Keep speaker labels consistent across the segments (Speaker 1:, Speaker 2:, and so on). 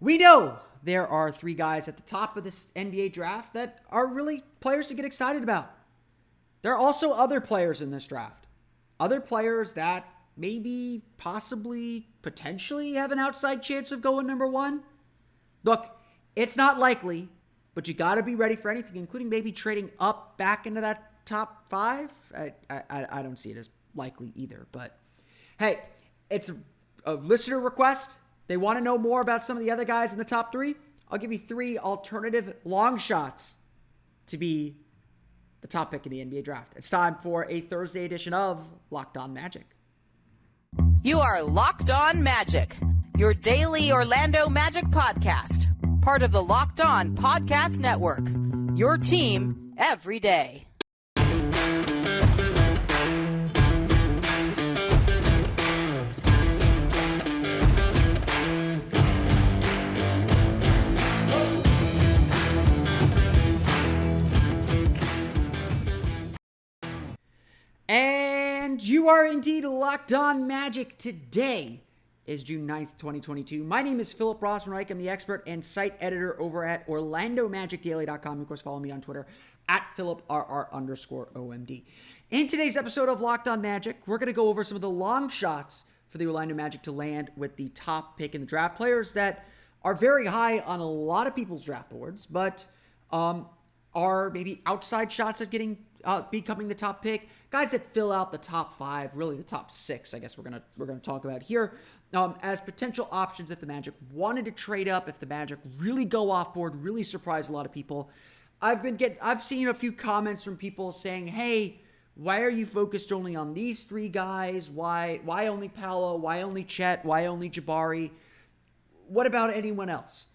Speaker 1: We know there are three guys at the top of this NBA draft that are really players to get excited about. There are also other players in this draft. Other players that maybe, possibly, potentially have an outside chance of going number one. Look, it's not likely, but you got to be ready for anything, including maybe trading up back into that top five. I don't see it as likely either. But hey, it's a listener request. They want to know more about some of the other guys in the top three. I'll give you three alternative long shots to be the top pick in the NBA draft. It's time for a Thursday edition of Locked On Magic.
Speaker 2: You are Locked On Magic, your daily Orlando Magic podcast, part of the Locked On Podcast Network, your team every day.
Speaker 1: And you are indeed Locked On Magic. Today is June 9th, 2022. My name is Philip Rossman-Reich. I'm the expert and site editor over at OrlandoMagicDaily.com. Of course, follow me on Twitter at PhilipRR_OMD. In today's episode of Locked On Magic, we're going to go over some of the long shots for the Orlando Magic to land with the top pick in the draft. Players that are very high on a lot of people's draft boards, but are maybe outside shots at becoming the top pick. Guys that fill out the top five, really the top six, I guess we're gonna talk about here, as potential options if the Magic wanted to trade up, if the Magic really go off board, really surprise a lot of people. I've seen a few comments from people saying, "Hey, why are you focused only on these three guys? Why only Paolo? Why only Chet? Why only Jabari? What about anyone else?"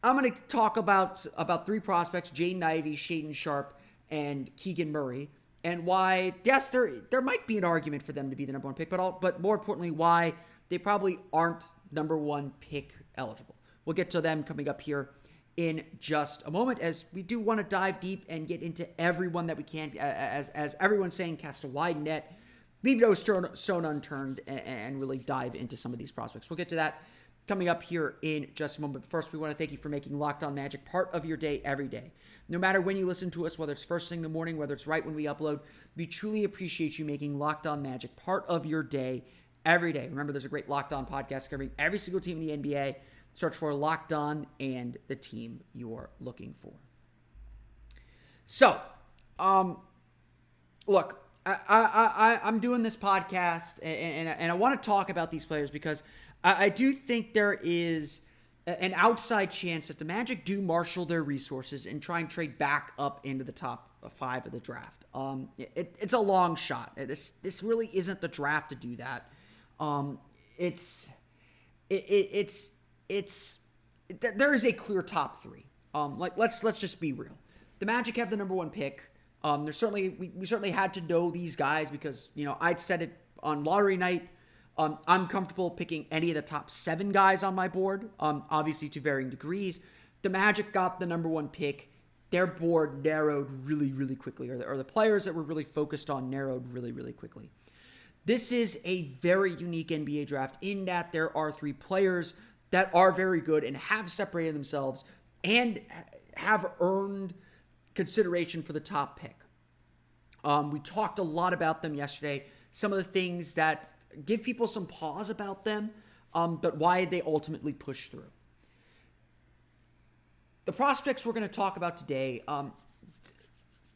Speaker 1: I'm going to talk about three prospects: Jaden Ivey, Shaden Sharp, and Keegan Murray. And why, yes, there might be an argument for them to be the number one pick, but more importantly, why they probably aren't number one pick eligible. We'll get to them coming up here in just a moment, as we do want to dive deep and get into everyone that we can. As everyone's saying, cast a wide net, leave no stone unturned, and really dive into some of these prospects. We'll get to that coming up here in just a moment. But first, we want to thank you for making Locked On Magic part of your day every day. No matter when you listen to us, whether it's first thing in the morning, whether it's right when we upload, we truly appreciate you making Locked On Magic part of your day every day. Remember, there's a great Locked On podcast covering every single team in the NBA. Search for Locked On and the team you're looking for. So, look, I'm doing this podcast, and I want to talk about these players because I do think there is an outside chance that the Magic do marshal their resources and try and trade back up into the top five of the draft. It's a long shot. This really isn't the draft to do that. There is a clear top three. Let's just be real. The Magic have the number one pick. We certainly had to know these guys because I said it on lottery night. I'm comfortable picking any of the top seven guys on my board, obviously to varying degrees. The Magic got the number one pick. Their board narrowed really, really quickly, or the players that were really focused on narrowed really, really quickly. This is a very unique NBA draft in that there are three players that are very good and have separated themselves and have earned consideration for the top pick. We talked a lot about them yesterday. Some of the things that give people some pause about them, but why they ultimately push through. The prospects we're going to talk about today,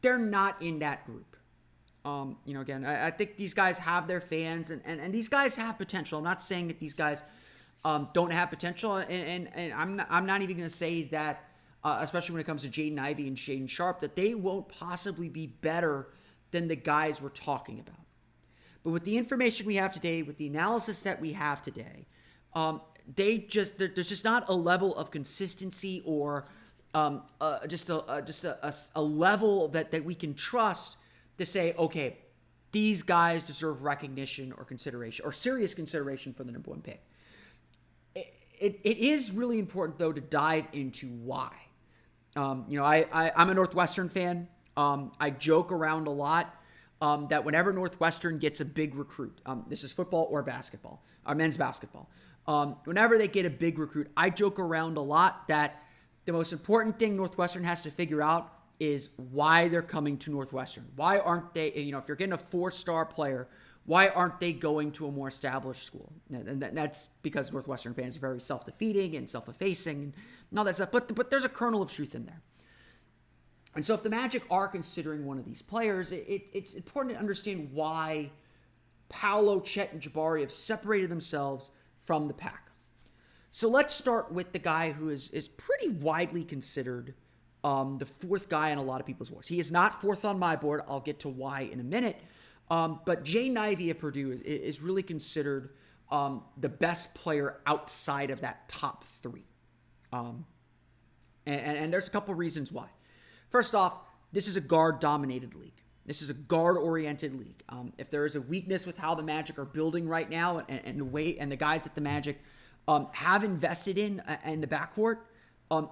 Speaker 1: they're not in that group. Again, I think these guys have their fans, and these guys have potential. I'm not saying that these guys don't have potential, and I'm not even going to say that, especially when it comes to Jaden Ivey and Shaden Sharp, that they won't possibly be better than the guys we're talking about. But with the information we have today, with the analysis that we have today, there's just not a level of consistency or just a level that we can trust to say, okay, these guys deserve recognition or consideration or serious consideration for the number one pick. It is really important, though, to dive into why. I'm a Northwestern fan. I joke around a lot. That whenever Northwestern gets a big recruit, this is football or basketball, or men's basketball, Whenever they get a big recruit, I joke around a lot that the most important thing Northwestern has to figure out is why they're coming to Northwestern. Why aren't they, if you're getting a 4-star player, why aren't they going to a more established school? And that's because Northwestern fans are very self-defeating and self-effacing and all that stuff. But there's a kernel of truth in there. And so if the Magic are considering one of these players, it's important to understand why Paolo, Chet, and Jabari have separated themselves from the pack. So let's start with the guy who is pretty widely considered the 4th guy on a lot of people's boards. He is not 4th on my board. I'll get to why in a minute. But Nivea Purdue is really considered the best player outside of that top 3. And there's a couple reasons why. First off, this is a guard-dominated league. This is a guard-oriented league. If there is a weakness with how the Magic are building right now and the guys that the Magic have invested in the backcourt,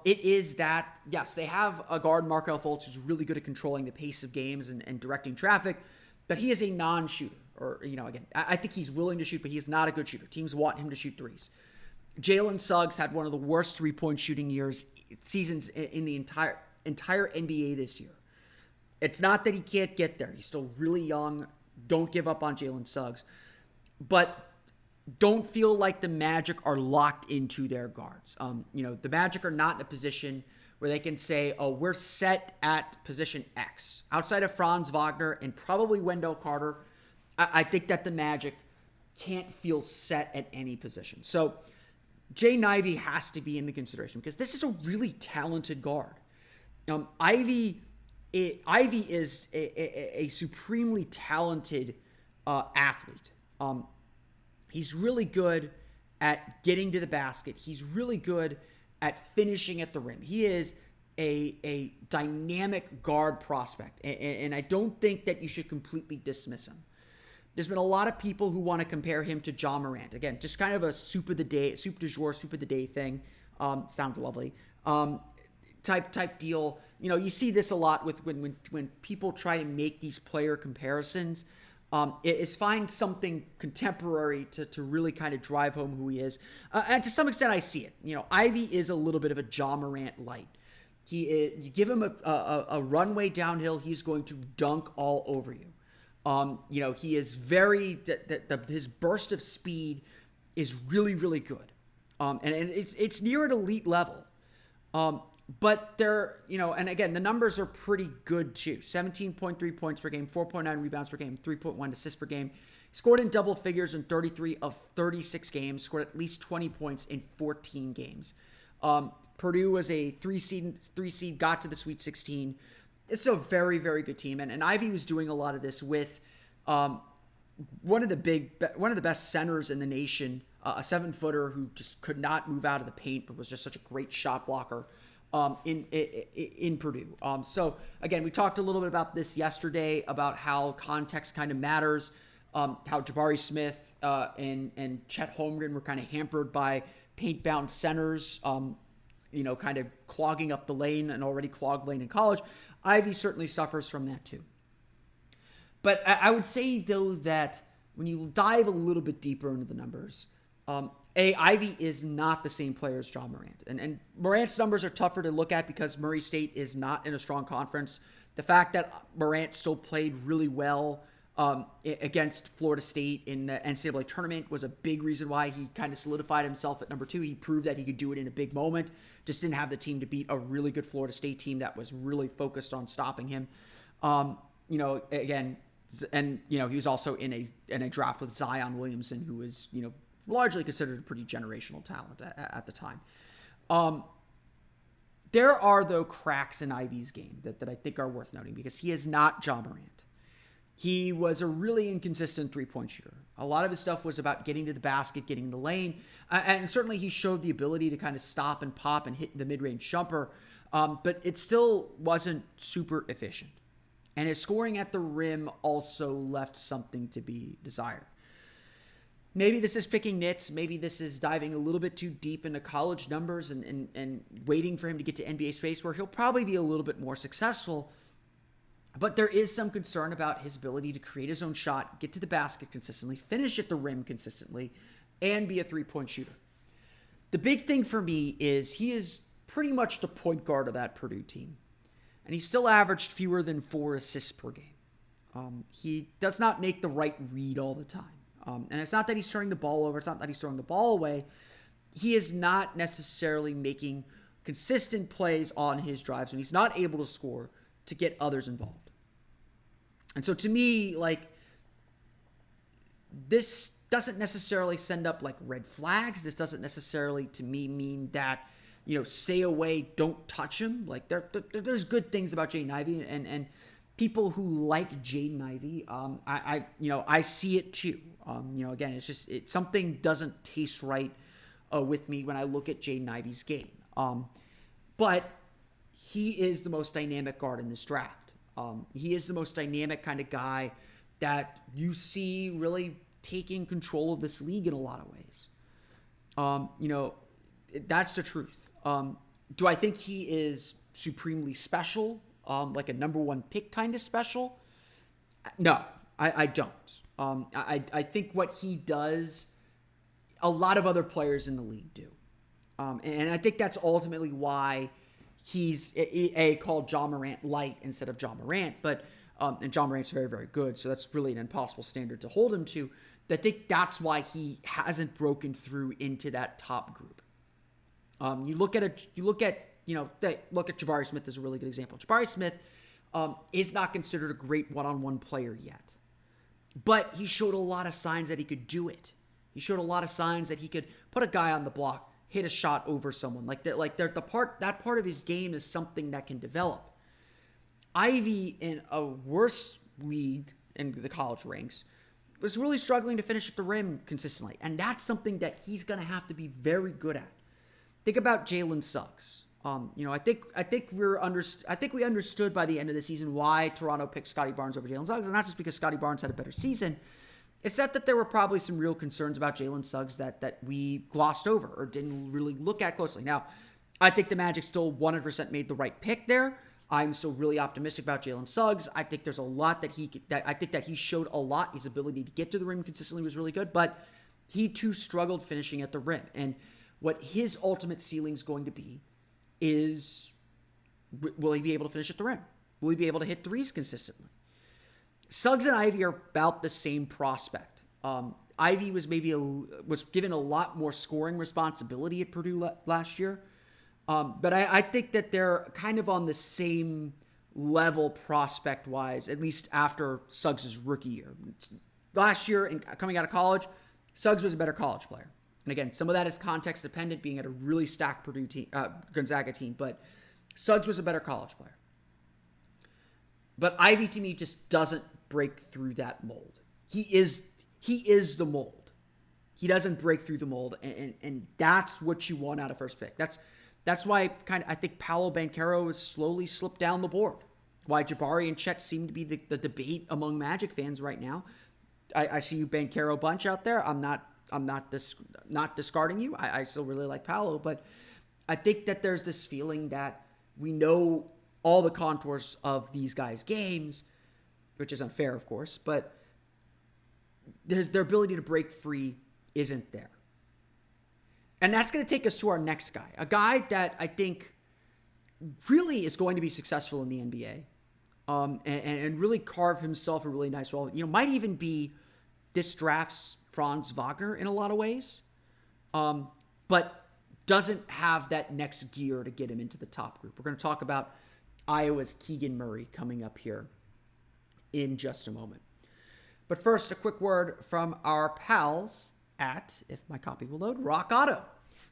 Speaker 1: it is that, yes, they have a guard, Markelle Fultz, who's really good at controlling the pace of games and directing traffic, but he is a non-shooter. Or, again, I think he's willing to shoot, but he's not a good shooter. Teams want him to shoot threes. Jalen Suggs had one of the worst three-point shooting seasons in the entire NBA this year. It's not that he can't get there. He's still really young. Don't give up on Jalen Suggs. But don't feel like the Magic are locked into their guards. The Magic are not in a position where they can say, oh, we're set at position X. Outside of Franz Wagner and probably Wendell Carter, I think that the Magic can't feel set at any position. So Nivea has to be in the consideration because this is a really talented guard. Ivy is a supremely talented athlete. He's really good at getting to the basket. He's really good at finishing at the rim. He is a dynamic guard prospect, and I don't think that you should completely dismiss him. There's been a lot of people who want to compare him to Ja Morant. Again, just kind of a soup du jour, soup of the day thing. Sounds lovely. Type deal. You see this a lot with when people try to make these player comparisons. Is find something contemporary to really kind of drive home who he is. And to some extent, I see it. Ivy is a little bit of a Ja Morant light. You give him a runway downhill, he's going to dunk all over you. He is his burst of speed is really, really good. And it's near an elite level. But they're, and again, the numbers are pretty good too. 17.3 points per game, 4.9 rebounds per game, 3.1 assists per game. Scored in double figures in 33 of 36 games, scored at least 20 points in 14 games. Purdue was a three seed, got to the Sweet 16. It's a very, very good team. And Ivy was doing a lot of this with one of the best centers in the nation, a 7-footer who just could not move out of the paint, but was just such a great shot blocker. In Purdue. So again, we talked a little bit about this yesterday about how context kind of matters, how Jabari Smith and Chet Holmgren were kind of hampered by paint-bound centers, kind of clogging up the lane, an already clogged lane in college. Ivy certainly suffers from that too. But I would say, though, that when you dive a little bit deeper into the numbers, Ivy is not the same player as Ja Morant. And Morant's numbers are tougher to look at because Murray State is not in a strong conference. The fact that Morant still played really well against Florida State in the NCAA tournament was a big reason why he kind of solidified himself at number 2. He proved that he could do it in a big moment. Just didn't have the team to beat a really good Florida State team that was really focused on stopping him. Again, and he was also in a draft with Zion Williamson, who was largely considered a pretty generational talent at the time. There are, though, cracks in Ivy's game that I think are worth noting because he is not Ja Morant. He was a really inconsistent three-point shooter. A lot of his stuff was about getting to the basket, getting in the lane, and certainly he showed the ability to kind of stop and pop and hit the mid-range jumper, but it still wasn't super efficient. And his scoring at the rim also left something to be desired. Maybe this is picking nits. Maybe this is diving a little bit too deep into college numbers and waiting for him to get to NBA space where he'll probably be a little bit more successful. But there is some concern about his ability to create his own shot, get to the basket consistently, finish at the rim consistently, and be a three-point shooter. The big thing for me is he is pretty much the point guard of that Purdue team. And he still averaged fewer than 4 assists per game. He does not make the right read all the time. And it's not that he's turning the ball over. It's not that he's throwing the ball away. He is not necessarily making consistent plays on his drives, and he's not able to score to get others involved. And so to me, like, this doesn't necessarily send up like red flags. This doesn't necessarily, to me, mean that, stay away, don't touch him. Like, there's good things about Jaden Ivey, and people who like Jaden Ivey, I see it too. Again, it's something doesn't taste right with me when I look at Jaden Ivey's game. But he is the most dynamic guard in this draft. He is the most dynamic kind of guy that you see really taking control of this league in a lot of ways. That's the truth. Do I think he is supremely special? Like a number one pick kind of special? No, I don't. I think what he does, a lot of other players in the league do. And I think that's ultimately why he's called Ja Morant light instead of Ja Morant. But and Ja Morant's very, very good, so that's really an impossible standard to hold him to. I think that's why he hasn't broken through into that top group. Look at Jabari Smith as a really good example. Jabari Smith is not considered a great one-on-one player yet, but he showed a lot of signs that he could do it. He showed a lot of signs that he could put a guy on the block, hit a shot over someone. That part of his game is something that can develop. Ivy, in a worse league in the college ranks, was really struggling to finish at the rim consistently, and that's something that he's going to have to be very good at. Think about Jalen Suggs. I think we understood by the end of the season why Toronto picked Scotty Barnes over Jalen Suggs, and not just because Scotty Barnes had a better season. It's that there were probably some real concerns about Jalen Suggs that we glossed over or didn't really look at closely. Now, I think the Magic still 100% made the right pick there. I'm still really optimistic about Jalen Suggs. I think there's a lot that he showed a lot. His ability to get to the rim consistently was really good, but he too struggled finishing at the rim. And what his ultimate ceiling is going to be is, will he be able to finish at the rim? Will he be able to hit threes consistently? Suggs and Ivy are about the same prospect. Ivy was was given a lot more scoring responsibility at Purdue last year. But I think that they're kind of on the same level prospect-wise, at least after Suggs' rookie year. Last year, coming out of college, Suggs was a better college player. And again, some of that is context-dependent, being at a really stacked Purdue team, Gonzaga team, but Suggs was a better college player. But Ivy, to me, just doesn't break through that mold. He is the mold. He doesn't break through the mold, and that's what you want out of first pick. That's why I think Paolo Banchero has slowly slipped down the board. Why Jabari and Chet seem to be the debate among Magic fans right now. I see you Banchero bunch out there. I'm not discarding you. I still really like Paolo, but I think that there's this feeling that we know all the contours of these guys' games, which is unfair, of course, but their ability to break free isn't there. And that's going to take us to our next guy, a guy that I think really is going to be successful in the NBA and really carve himself a really nice role. Might even be this draft's Franz Wagner in a lot of ways, but doesn't have that next gear to get him into the top group. We're going to talk about Iowa's Keegan Murray coming up here in just a moment. But first, a quick word from our pals at, if my copy will load, Rock Auto.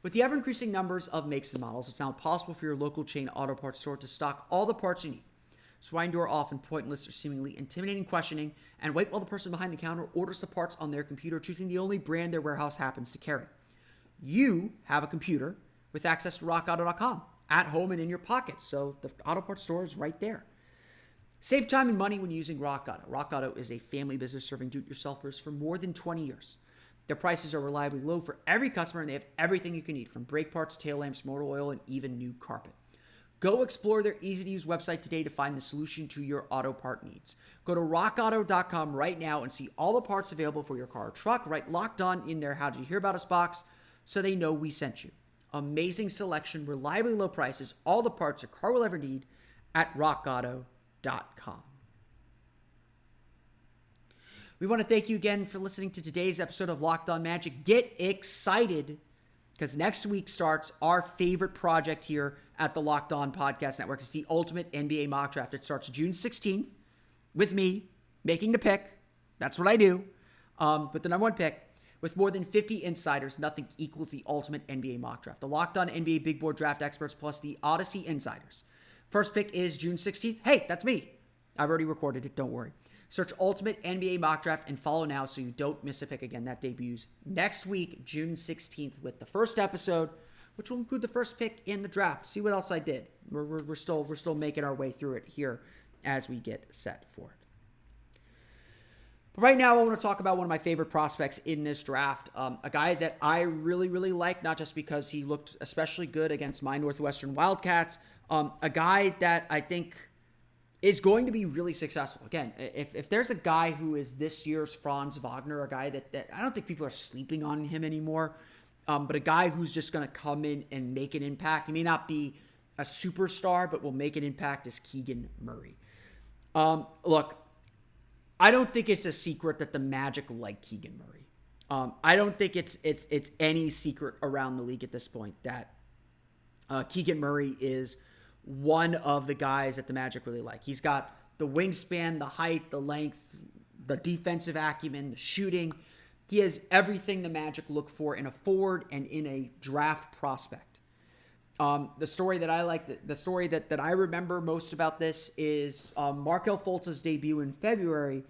Speaker 1: With the ever-increasing numbers of makes and models, it's now possible for your local chain auto parts store to stock all the parts you need. So why endure often pointless or seemingly intimidating questioning and wait while the person behind the counter orders the parts on their computer, choosing the only brand their warehouse happens to carry? You have a computer with access to rockauto.com at home and in your pocket, so the auto parts store is right there. Save time and money when using Rock Auto. Rock Auto is a family business serving do-it-yourselfers for more than 20 years. Their prices are reliably low for every customer, and they have everything you can need, from brake parts, tail lamps, motor oil, and even new carpet. Go explore their easy-to-use website today to find the solution to your auto part needs. Go to rockauto.com right now and see all the parts available for your car or truck. Write Locked On in their How Did You Hear About Us box so they know we sent you. Amazing selection, reliably low prices, all the parts your car will ever need at rockauto.com. We want to thank you again for listening to today's episode of Locked On Magic. Get excited because next week starts our favorite project here at the Locked On Podcast Network. It's the Ultimate NBA Mock Draft. It starts June 16th with me making the pick. That's what I do. With the number one pick. With more than 50 insiders, nothing equals the Ultimate NBA Mock Draft. The Locked On NBA Big Board Draft experts plus the Odyssey insiders. First pick is June 16th. Hey, that's me. I've already recorded it. Don't worry. Search Ultimate NBA Mock Draft and follow now so you don't miss a pick again. That debuts next week, June 16th, with the first episode, which will include the first pick in the draft. See what else I did. We're still making our way through it here as we get set for it. But right now, I want to talk about one of my favorite prospects in this draft, a guy that I really, really like, not just because he looked especially good against my Northwestern Wildcats, a guy that I think is going to be really successful. Again, if there's a guy who is this year's Franz Wagner, a guy that I don't think people are sleeping on him anymore, but a guy who's just going to come in and make an impact. He may not be a superstar, but will make an impact is Keegan Murray. Look, I don't think it's a secret that the Magic like Keegan Murray. I don't think it's any secret around the league at this point that Keegan Murray is one of the guys that the Magic really like. He's got the wingspan, the height, the length, the defensive acumen, the shooting. He has everything the Magic look for in a forward and in a draft prospect. The story that I like, the story that I remember most about this is Markelle Fultz's debut in February.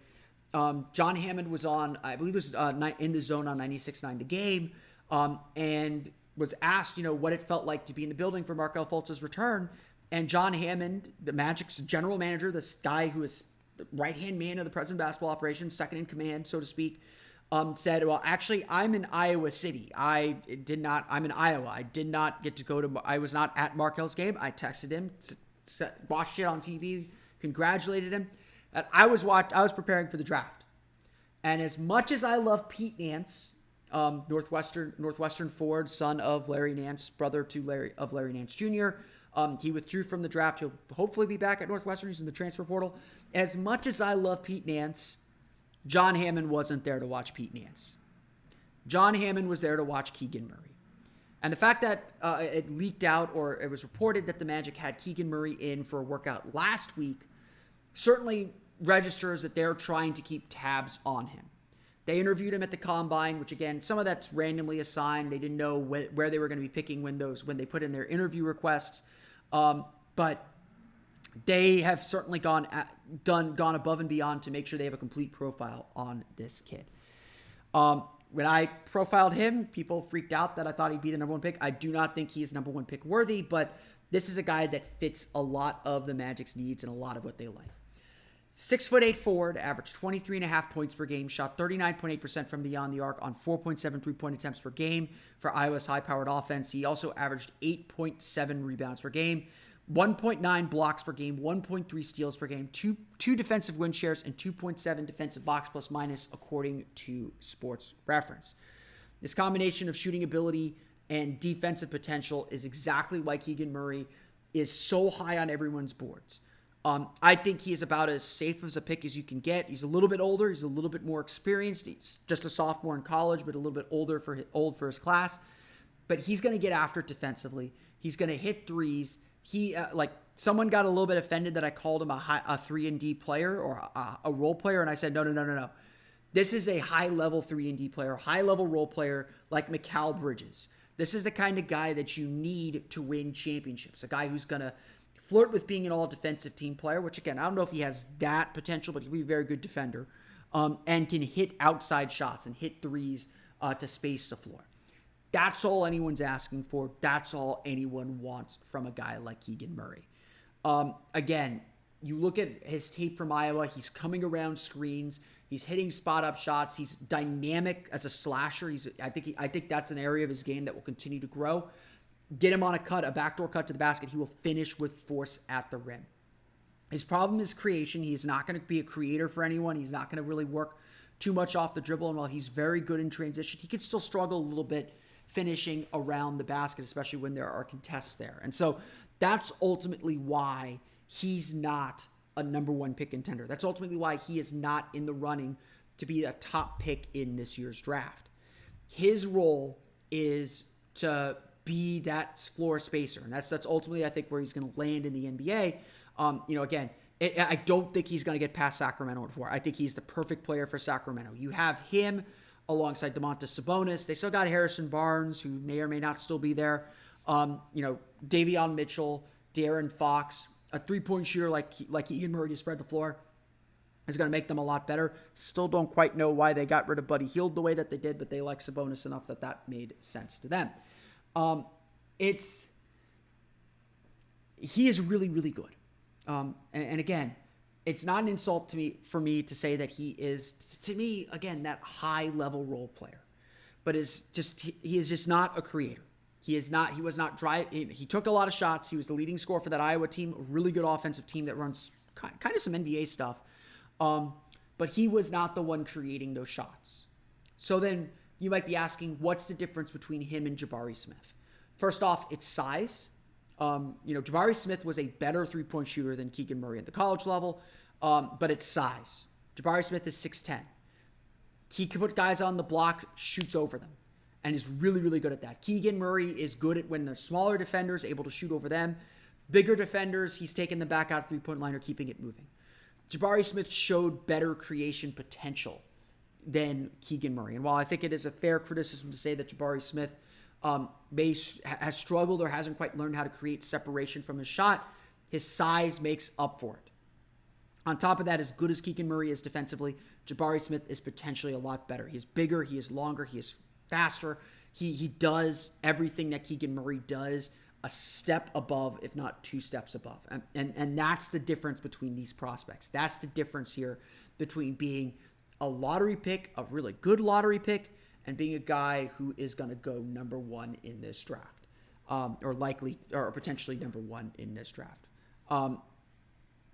Speaker 1: John Hammond was on, I believe it was in the zone on 96.9 The Game, and was asked, what it felt like to be in the building for Markelle Fultz's return. And John Hammond, the Magic's general manager, this guy who is the right-hand man of the president of basketball operations, second in command, so to speak, said, well, actually, I'm in Iowa City. I'm in Iowa. I did not get to I was not at Markelle's game. I texted him, watched it on TV, congratulated him. And I was preparing for the draft. And as much as I love Pete Nance, Northwestern forward, son of Larry Nance, brother of Larry Nance Jr., he withdrew from the draft. He'll hopefully be back at Northwestern. He's in the transfer portal. As much as I love Pete Nance, John Hammond wasn't there to watch Pete Nance. John Hammond was there to watch Keegan Murray. And the fact that it leaked out, or it was reported that the Magic had Keegan Murray in for a workout last week, certainly registers that they're trying to keep tabs on him. They interviewed him at the Combine, which again, some of that's randomly assigned. They didn't know where they were going to be picking when they put in their interview requests. But they have certainly gone above and beyond to make sure they have a complete profile on this kid. When I profiled him, people freaked out that I thought he'd be the number one pick. I do not think he is number one pick worthy, but this is a guy that fits a lot of the Magic's needs and a lot of what they like. 6'8" forward, averaged 23.5 points per game, shot 39.8% from beyond the arc on 4.7 three-point attempts per game for Iowa's high-powered offense. He also averaged 8.7 rebounds per game, 1.9 blocks per game, 1.3 steals per game, two defensive win shares, and 2.7 defensive box plus minus, according to Sports Reference. This combination of shooting ability and defensive potential is exactly why Keegan Murray is so high on everyone's boards. I think he is about as safe as a pick as you can get. He's a little bit older. He's a little bit more experienced. He's just a sophomore in college, but a little bit old for his class. But he's going to get after it defensively. He's going to hit threes. He someone got a little bit offended that I called him a 3-and-D player or a role player, and I said no. This is a high-level 3-and-D player, high-level role player like Markelle Bridges. This is the kind of guy that you need to win championships. A guy who's going to flirt with being an all-defensive team player, which, again, I don't know if he has that potential, but he'll be a very good defender, and can hit outside shots and hit threes to space the floor. That's all anyone's asking for. That's all anyone wants from a guy like Keegan Murray. Again, you look at his tape from Iowa, he's coming around screens, he's hitting spot-up shots, he's dynamic as a slasher. I think that's an area of his game that will continue to grow. Get him on a backdoor cut to the basket, he will finish with force at the rim. His problem is creation. He is not going to be a creator for anyone. He's not going to really work too much off the dribble, and while he's very good in transition, he can still struggle a little bit finishing around the basket, especially when there are contests there. And so that's ultimately why he's not a number one pick contender. That's ultimately why he is not in the running to be a top pick in this year's draft. His role is to be that floor spacer, and that's ultimately, I think, where he's going to land in the NBA. Again, I don't think he's going to get past Sacramento before. I think he's the perfect player for Sacramento. You have him alongside Domantas Sabonis. They still got Harrison Barnes, who may or may not still be there. Davion Mitchell, De'Aaron Fox, a three-point shooter like Keegan Murray to spread the floor is going to make them a lot better. Still don't quite know why they got rid of Buddy Hield the way that they did, but they like Sabonis enough that made sense to them. He is really, really good. And again, it's not an insult for me to say that he is, to me, again, that high-level role player. But he is just not a creator. He was not dry. He took a lot of shots. He was the leading scorer for that Iowa team, a really good offensive team that runs kind of some NBA stuff. But he was not the one creating those shots. So then you might be asking, what's the difference between him and Jabari Smith? First off, it's size. Jabari Smith was a better three-point shooter than Keegan Murray at the college level, but it's size. Jabari Smith is 6'10". He can put guys on the block, shoots over them, and is really, really good at that. Keegan Murray is good at when the smaller defenders able to shoot over them. Bigger defenders, he's taking them back out three-point line or keeping it moving. Jabari Smith showed better creation potential than Keegan Murray. And while I think it is a fair criticism to say that Jabari Smith has struggled or hasn't quite learned how to create separation from his shot, his size makes up for it. On top of that, as good as Keegan Murray is defensively, Jabari Smith is potentially a lot better. He is bigger, he is longer, he is faster. He does everything that Keegan Murray does a step above, if not two steps above. And that's the difference between these prospects. That's the difference here between being a lottery pick, a really good lottery pick, and being a guy who is going to go number one in this draft, or potentially number one in this draft.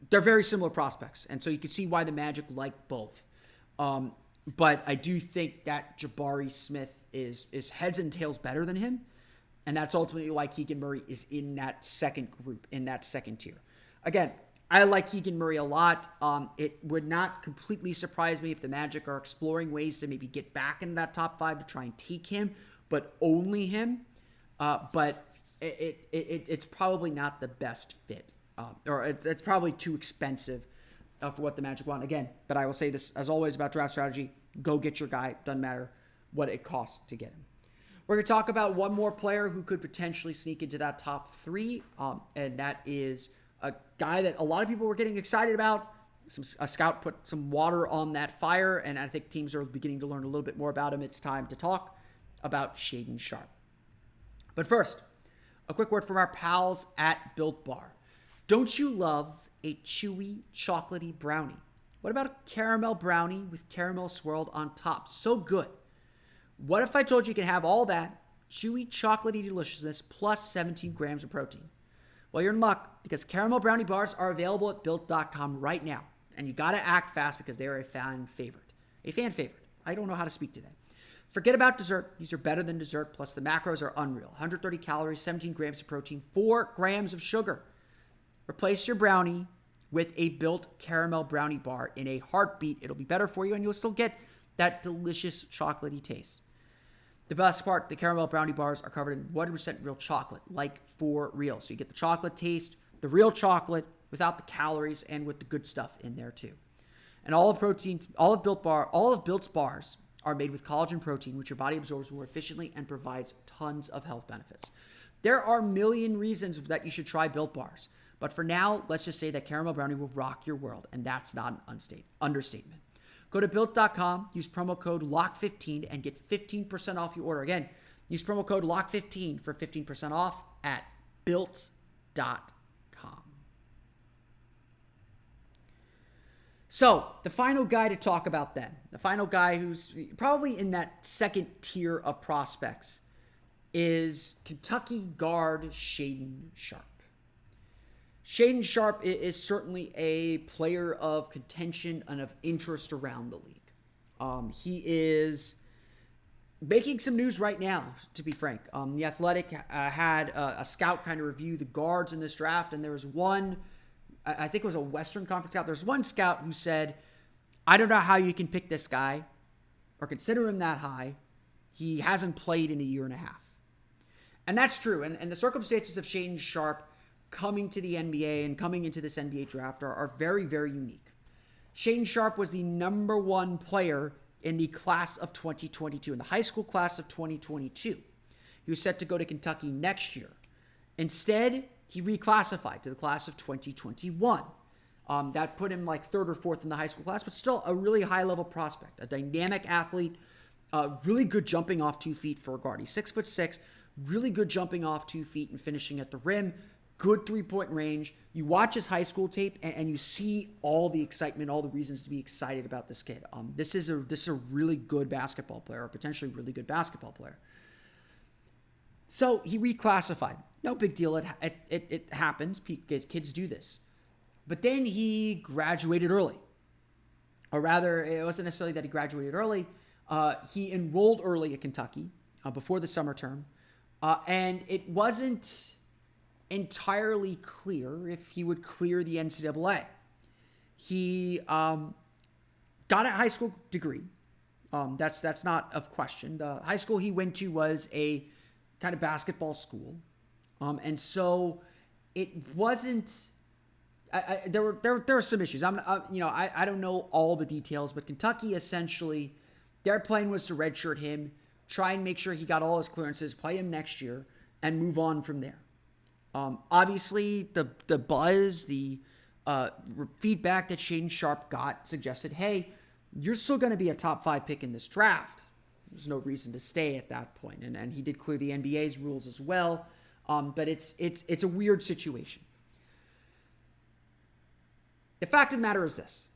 Speaker 1: They're very similar prospects, and so you can see why the Magic like both. But I do think that Jabari Smith is heads and tails better than him, and that's ultimately why Keegan Murray is in that second group, in that second tier. Again, I like Keegan Murray a lot. It would not completely surprise me if the Magic are exploring ways to maybe get back into that top five to try and take him, but only him. But it's probably not the best fit, or it's probably too expensive for what the Magic want. Again, but I will say this, as always, about draft strategy: go get your guy. Doesn't matter what it costs to get him. We're going to talk about one more player who could potentially sneak into that top three, and that is a guy that a lot of people were getting excited about. A scout put some water on that fire, and I think teams are beginning to learn a little bit more about him. It's time to talk about Shaden Sharp. But first, a quick word from our pals at Built Bar. Don't you love a chewy, chocolatey brownie? What about a caramel brownie with caramel swirled on top? So good. What if I told you can have all that chewy, chocolatey deliciousness plus 17 grams of protein? Well, you're in luck, because caramel brownie bars are available at Built.com right now. And you got to act fast because they are a fan favorite. A fan favorite. I don't know how to speak today. Forget about dessert. These are better than dessert, plus the macros are unreal. 130 calories, 17 grams of protein, 4 grams of sugar. Replace your brownie with a Built caramel brownie bar in a heartbeat. It'll be better for you, and you'll still get that delicious chocolatey taste. The best part, the caramel brownie bars are covered in 100% real chocolate, like for real. So you get the chocolate taste, the real chocolate, without the calories, and with the good stuff in there too. And all of Built's bars are made with collagen protein, which your body absorbs more efficiently and provides tons of health benefits. There are a million reasons that you should try Built bars, but for now, let's just say that caramel brownie will rock your world, and that's not an understatement. Go to Built.com, use promo code LOCK15, and get 15% off your order. Again, use promo code LOCK15 for 15% off at Built.com. So, the final guy to talk about then, the final guy who's probably in that second tier of prospects, is Kentucky guard Shaden Sharp. Shaden Sharp is certainly a player of contention and of interest around the league. He is making some news right now, to be frank. The Athletic had a scout kind of review the guards in this draft, and there was one, I think it was a Western Conference scout. There's one scout who said, I don't know how you can pick this guy or consider him that high. He hasn't played in a year and a half. And that's true. And the circumstances of Shaden Sharp coming to the NBA and coming into this NBA draft are very, very unique. Shaden Sharp was the number one player in the class of 2022, in the high school class of 2022. He was set to go to Kentucky next year. Instead, he reclassified to the class of 2021. That put him like third or fourth in the high school class, but still a really high-level prospect, a dynamic athlete, really good jumping off 2 feet for a guard. He's 6'6", really good jumping off 2 feet and finishing at the rim, good three-point range. You watch his high school tape and you see all the excitement, all the reasons to be excited about this kid. This is a really good basketball player, or potentially really good basketball player. So he reclassified. No big deal. It happens. Kids do this. But then he graduated early. Or rather, it wasn't necessarily that he graduated early. He enrolled early at Kentucky before the summer term. And it wasn't entirely clear if he would clear the NCAA. He got a high school degree. That's not of question. The high school he went to was a kind of basketball school. And so it wasn't... there were some issues. I don't know all the details, but Kentucky essentially, their plan was to redshirt him, try and make sure he got all his clearances, play him next year, and move on from there. Obviously, the buzz, the feedback that Shaden Sharp got suggested, hey, you're still going to be a top 5 pick in this draft. There's no reason to stay at that point, and he did clear the NBA's rules as well. But it's a weird situation. The fact of the matter is this.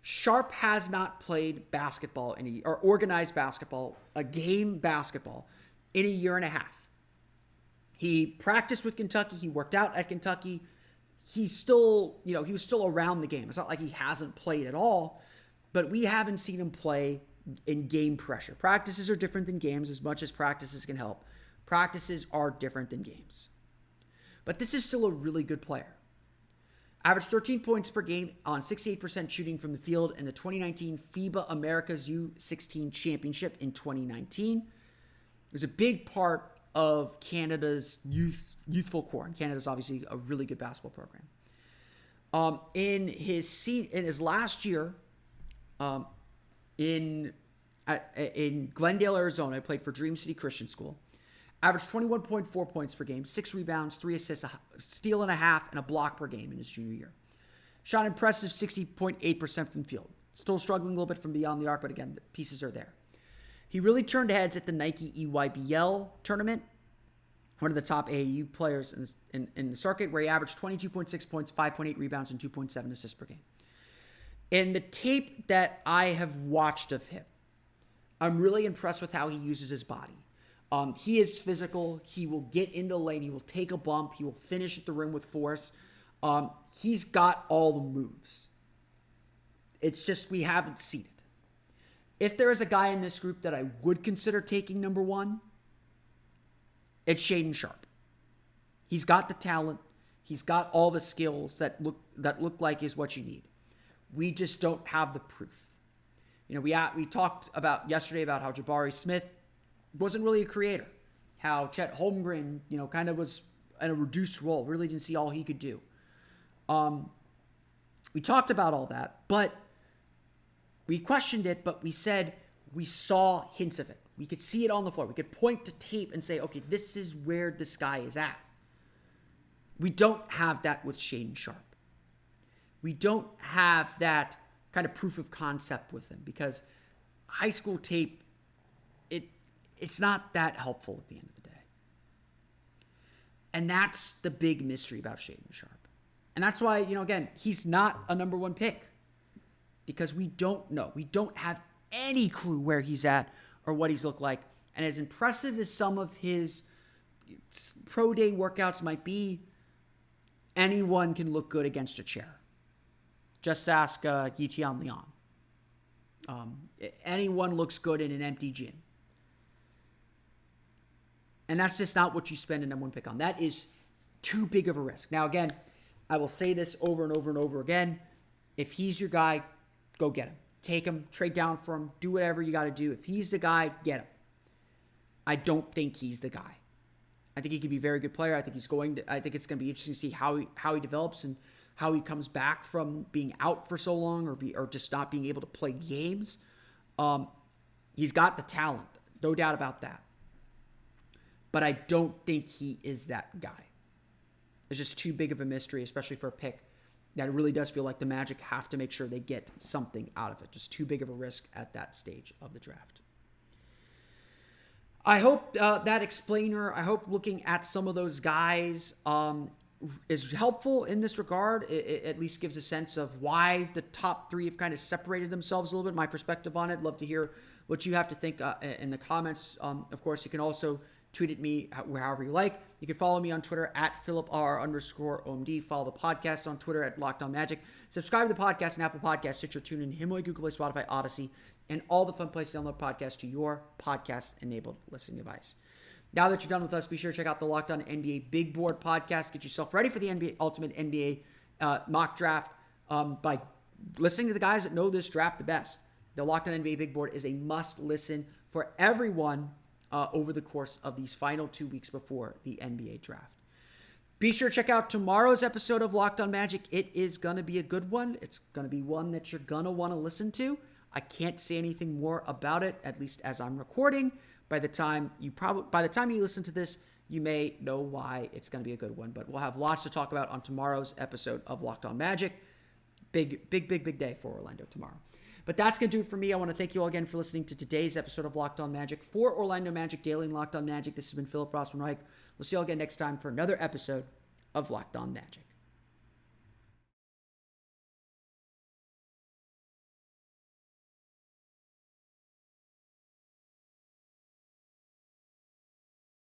Speaker 1: Sharp has not played basketball or organized basketball, a game basketball, in a year and a half. He practiced with Kentucky. He worked out at Kentucky. He's still, he was still around the game. It's not like he hasn't played at all, but we haven't seen him play in game pressure. Practices are different than games as much as practices can help. Practices are different than games. But this is still a really good player. Averaged 13 points per game on 68% shooting from the field in the 2019 FIBA Americas U16 Championship in 2019. It was a big part of Canada's youthful core. And Canada's obviously a really good basketball program. In his last year, in Glendale, Arizona, he played for Dream City Christian School. Averaged 21.4 points per game, 6 rebounds, 3 assists, a steal and a half, and a block per game in his junior year. Shot an impressive 60.8% from the field. Still struggling a little bit from beyond the arc, but again, the pieces are there. He really turned heads at the Nike EYBL tournament, one of the top AAU players in the circuit, where he averaged 22.6 points, 5.8 rebounds, and 2.7 assists per game. In the tape that I have watched of him, I'm really impressed with how he uses his body. He is physical. He will get into the lane. He will take a bump. He will finish at the rim with force. He's got all the moves. It's just we haven't seen it. If there is a guy in this group that I would consider taking number 1, it's Shaden Sharp. He's got the talent. He's got all the skills that look like is what you need. We just don't have the proof. We talked about yesterday about how Jabari Smith wasn't really a creator. How Chet Holmgren, kind of was in a reduced role. Really didn't see all he could do. We talked about all that, but we questioned it, but we said we saw hints of it. We could see it on the floor. We could point to tape and say, okay, this is where this guy is at. We don't have that with Shaden Sharp. We don't have that kind of proof of concept with him because high school tape, it's not that helpful at the end of the day. And that's the big mystery about Shaden Sharp. And that's why, again, he's not a number 1 pick because we don't know. We don't have any clue where he's at or what he's looked like. And as impressive as some of his pro day workouts might be, anyone can look good against a chair. Just ask Guitian Leon. Anyone looks good in an empty gym. And that's just not what you spend a number one pick on. That is too big of a risk. Now, again, I will say this over and over and over again. If he's your guy, go get him. Take him, trade down for him, do whatever you got to do. If he's the guy, get him. I don't think he's the guy. I think he could be a very good player. I think it's going to be interesting to see how he develops and how he comes back from being out for so long or just not being able to play games. He's got the talent, no doubt about that. But I don't think he is that guy. It's just too big of a mystery, especially for a pick that it really does feel like the Magic have to make sure they get something out of it. Just too big of a risk at that stage of the draft. I hope that explainer, I hope looking at some of those guys is helpful in this regard. It at least gives a sense of why the top three have kind of separated themselves a little bit, my perspective on it. Love to hear what you have to think in the comments. Of course, you can also tweet at me however you like. You can follow me on Twitter at @PhilipR_OMD. Follow the podcast on Twitter at Locked On Magic. Subscribe to the podcast on Apple Podcasts, Stitcher, TuneIn, Himalaya, Google Play, Spotify, Odyssey, and all the fun places to download podcasts to your podcast-enabled listening device. Now that you're done with us, be sure to check out the Locked On NBA Big Board podcast. Get yourself ready for the Ultimate NBA mock draft by listening to the guys that know this draft the best. The Locked On NBA Big Board is a must-listen for everyone over the course of these final 2 weeks before the NBA draft. Be sure to check out tomorrow's episode of Locked On Magic. It is going to be a good one. It's going to be one that you're going to want to listen to. I can't say anything more about it, at least as I'm recording. By the time you listen to this, you may know why it's going to be a good one. But we'll have lots to talk about on tomorrow's episode of Locked On Magic. Big day for Orlando tomorrow. But that's going to do it for me. I want to thank you all again for listening to today's episode of Locked On Magic. For Orlando Magic Daily and Locked On Magic, this has been Philip Rossman-Reich. We'll see you all again next time for another episode of Locked On Magic.